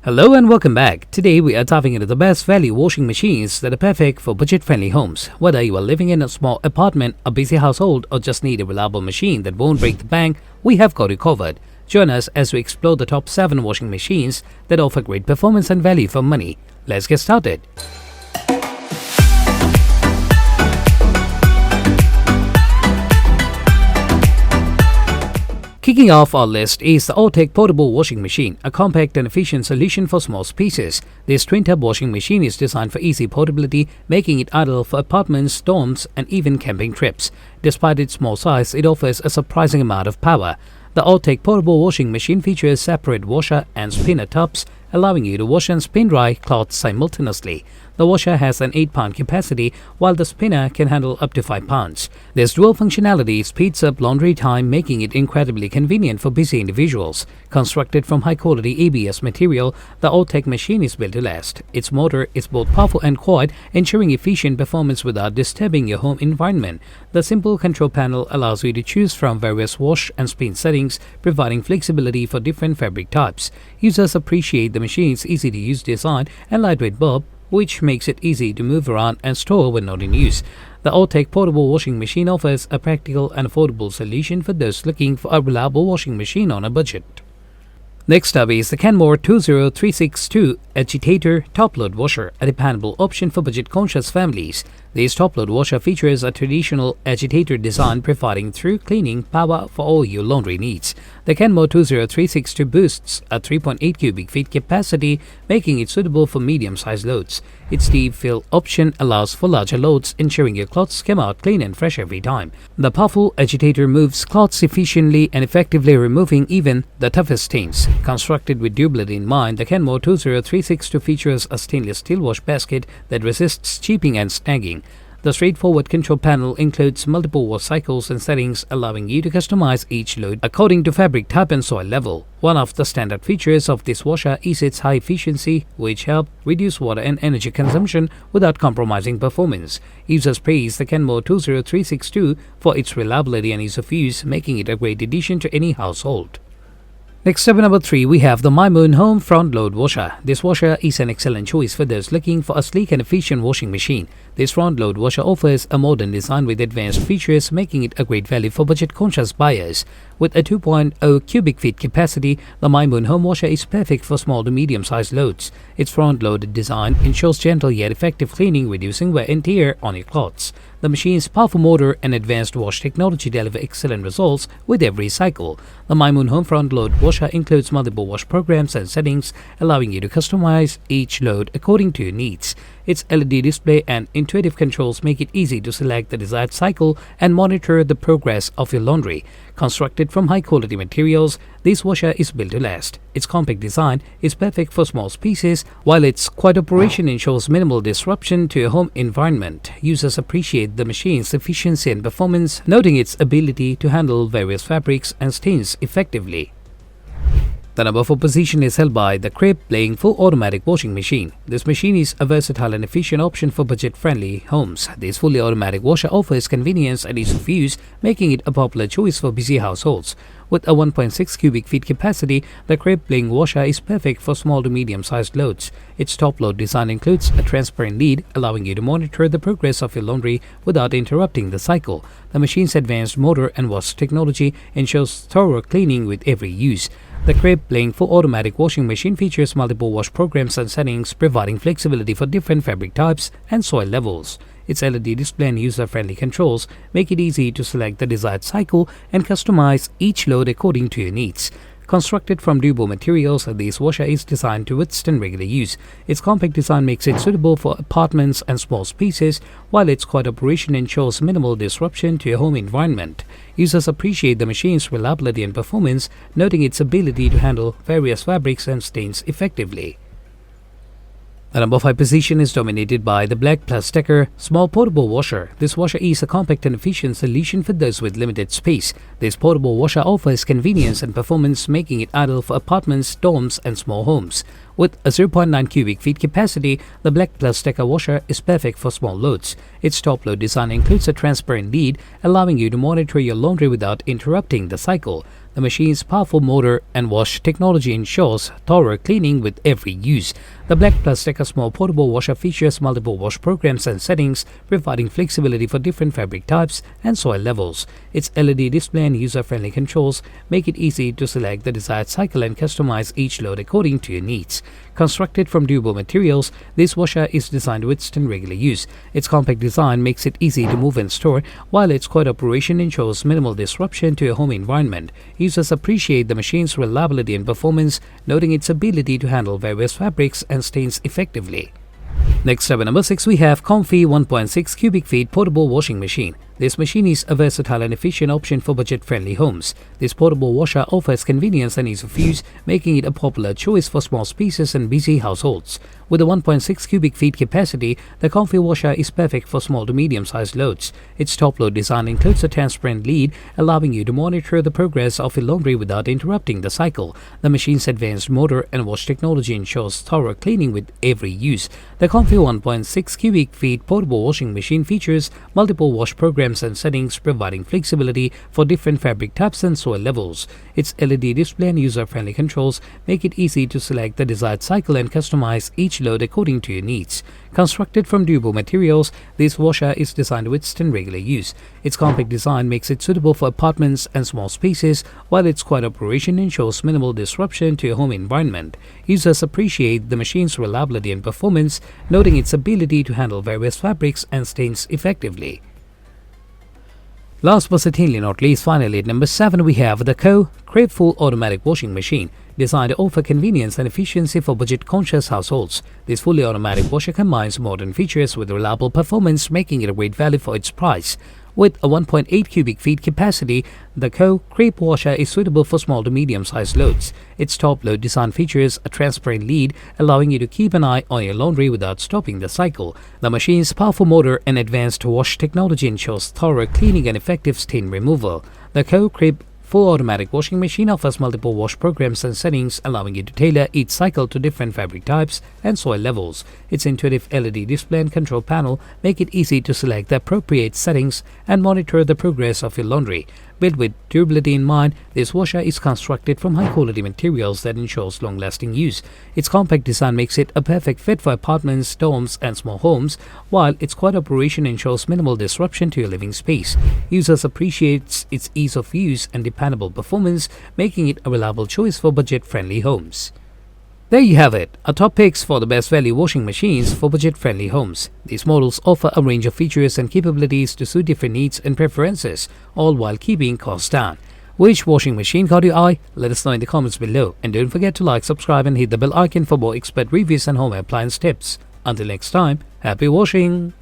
Hello and welcome back. Today we are diving into the best value washing machines that are perfect for budget-friendly homes. Whether you are living in a small apartment, a busy household, or just need a reliable machine that won't break the bank, we have got you covered. Join us as we explore the top 7 washing machines that offer great performance and value for money. Let's get started. Kicking off our list is the Auertech portable washing machine, a compact and efficient solution for small spaces. This twin-tub washing machine is designed for easy portability, making it ideal for apartments, dorms, and even camping trips. Despite its small size, it offers a surprising amount of power. The Auertech portable washing machine features separate washer and spinner tubs, allowing you to wash and spin dry clothes simultaneously. The washer has an 8-pound capacity, while the spinner can handle up to 5 pounds. This dual functionality speeds up laundry time, making it incredibly convenient for busy individuals. Constructed from high-quality ABS material, the Auertech machine is built to last. Its motor is both powerful and quiet, ensuring efficient performance without disturbing your home environment. The simple control panel allows you to choose from various wash and spin settings, providing flexibility for different fabric types. Users appreciate the machine's easy-to-use design and lightweight bulb, which makes it easy to move around and store when not in use. The Auertech portable washing machine offers a practical and affordable solution for those looking for a reliable washing machine on a budget. Next up is the Kenmore 20362 Agitator top-load washer, a dependable option for budget-conscious families. This top-load washer features a traditional agitator design, providing thorough cleaning power for all your laundry needs. The Kenmore 20362 boasts a 3.8 cubic feet capacity, making it suitable for medium-sized loads. Its deep fill option allows for larger loads, ensuring your clothes come out clean and fresh every time. The powerful agitator moves cloths efficiently and effectively, removing even the toughest stains. Constructed with durability in mind, the Kenmore 20362 features a stainless steel wash basket that resists chipping and snagging. The straightforward control panel includes multiple wash cycles and settings, allowing you to customize each load according to fabric type and soil level. One of the standard features of this washer is its high efficiency, which helps reduce water and energy consumption without compromising performance. Users praise the Kenmore 20362 for its reliability and ease of use, making it a great addition to any household. Next up, number 3, we have the MYMOON Home Front Load Washer. This washer is an excellent choice for those looking for a sleek and efficient washing machine. This front load washer offers a modern design with advanced features, making it a great value for budget-conscious buyers. With a 2.0 cubic feet capacity, the MYMOON Home Washer is perfect for small to medium-sized loads. Its front-loaded design ensures gentle yet effective cleaning, reducing wear and tear on your clothes. The machine's powerful motor and advanced wash technology deliver excellent results with every cycle. The MYMOON Home Front Load Washer includes multiple wash programs and settings, allowing you to customize each load according to your needs. Its LED display and intuitive controls make it easy to select the desired cycle and monitor the progress of your laundry. Constructed from high-quality materials, this washer is built to last. Its compact design is perfect for small spaces, while its quiet operation ensures minimal disruption to your home environment. Users appreciate the machine's efficiency and performance, noting its ability to handle various fabrics and stains effectively. The number 4 position is held by the KRIB BLING full automatic washing machine. This machine is a versatile and efficient option for budget-friendly homes. This fully automatic washer offers convenience and ease of use, making it a popular choice for busy households. With a 1.6 cubic feet capacity, the KRIB BLING washer is perfect for small to medium-sized loads. Its top-load design includes a transparent lid, allowing you to monitor the progress of your laundry without interrupting the cycle. The machine's advanced motor and wash technology ensures thorough cleaning with every use. The KRIB BLING full automatic washing machine features multiple wash programs and settings, providing flexibility for different fabric types and soil levels. Its LED display and user-friendly controls make it easy to select the desired cycle and customize each load according to your needs. Constructed from durable materials, this washer is designed to withstand regular use. Its compact design makes it suitable for apartments and small spaces, while its quiet operation ensures minimal disruption to your home environment. Users appreciate the machine's reliability and performance, noting its ability to handle various fabrics and stains effectively. The number 5 position is dominated by the BLACK+DECKER small portable washer. This washer is a compact and efficient solution for those with limited space. This portable washer offers convenience and performance, making it ideal for apartments, dorms, and small homes. With a 0.9 cubic feet capacity, the BLACK+DECKER washer is perfect for small loads. Its top-load design includes a transparent lid, allowing you to monitor your laundry without interrupting the cycle. The machine's powerful motor and wash technology ensures thorough cleaning with every use. The BLACK+DECKER small portable washer features multiple wash programs and settings, providing flexibility for different fabric types and soil levels. Its LED display and user-friendly controls make it easy to select the desired cycle and customize each load according to your needs. Constructed from durable materials, this washer is designed to withstand regular use. Its compact design makes it easy to move and store, while its quiet operation ensures minimal disruption to your home environment. Users appreciate the machine's reliability and performance, noting its ability to handle various fabrics and stains effectively. Next up at number 6, we have COMFEE 1.6 cubic feet portable washing machine. This machine is a versatile and efficient option for budget-friendly homes. This portable washer offers convenience and ease of use, making it a popular choice for small spaces and busy households. With a 1.6 cubic feet capacity, the COMFEE washer is perfect for small to medium-sized loads. Its top-load design includes a transparent lid, allowing you to monitor the progress of your laundry without interrupting the cycle. The machine's advanced motor and wash technology ensures thorough cleaning with every use. The COMFEE 1.6 cubic feet portable washing machine features multiple wash programs and settings, providing flexibility for different fabric types and soil levels. Its LED display and user-friendly controls make it easy to select the desired cycle and customize each load according to your needs. Constructed from durable materials, this washer is designed to withstand regular use. Its compact design makes it suitable for apartments and small spaces, while its quiet operation ensures minimal disruption to your home environment. Users appreciate the machine's reliability and performance, noting its ability to handle various fabrics and stains effectively. Last but certainly not least, finally at number 7, we have the Qhou KRIB full automatic washing machine, designed to offer convenience and efficiency for budget-conscious households. This fully automatic washer combines modern features with reliable performance, making it a great value for its price. With a 1.8 cubic feet capacity, the Qhou KRIB washer is suitable for small to medium-sized loads. Its top-load design features a transparent lid, allowing you to keep an eye on your laundry without stopping the cycle. The machine's powerful motor and advanced wash technology ensures thorough cleaning and effective stain removal. The Qhou KRIB full automatic washing machine offers multiple wash programs and settings, allowing you to tailor each cycle to different fabric types and soil levels. Its intuitive LED display and control panel make it easy to select the appropriate settings and monitor the progress of your laundry. Built with durability in mind, this washer is constructed from high-quality materials that ensures long-lasting use. Its compact design makes it a perfect fit for apartments, dorms, and small homes, while its quiet operation ensures minimal disruption to your living space. Users appreciate its ease of use and dependable performance, making it a reliable choice for budget-friendly homes. There you have it, our top picks for the best value washing machines for budget-friendly homes. These models offer a range of features and capabilities to suit different needs and preferences, all while keeping costs down. Which washing machine caught your eye? Let us know in the comments below, and don't forget to like, subscribe and hit the bell icon for more expert reviews and home appliance tips. Until next time, happy washing!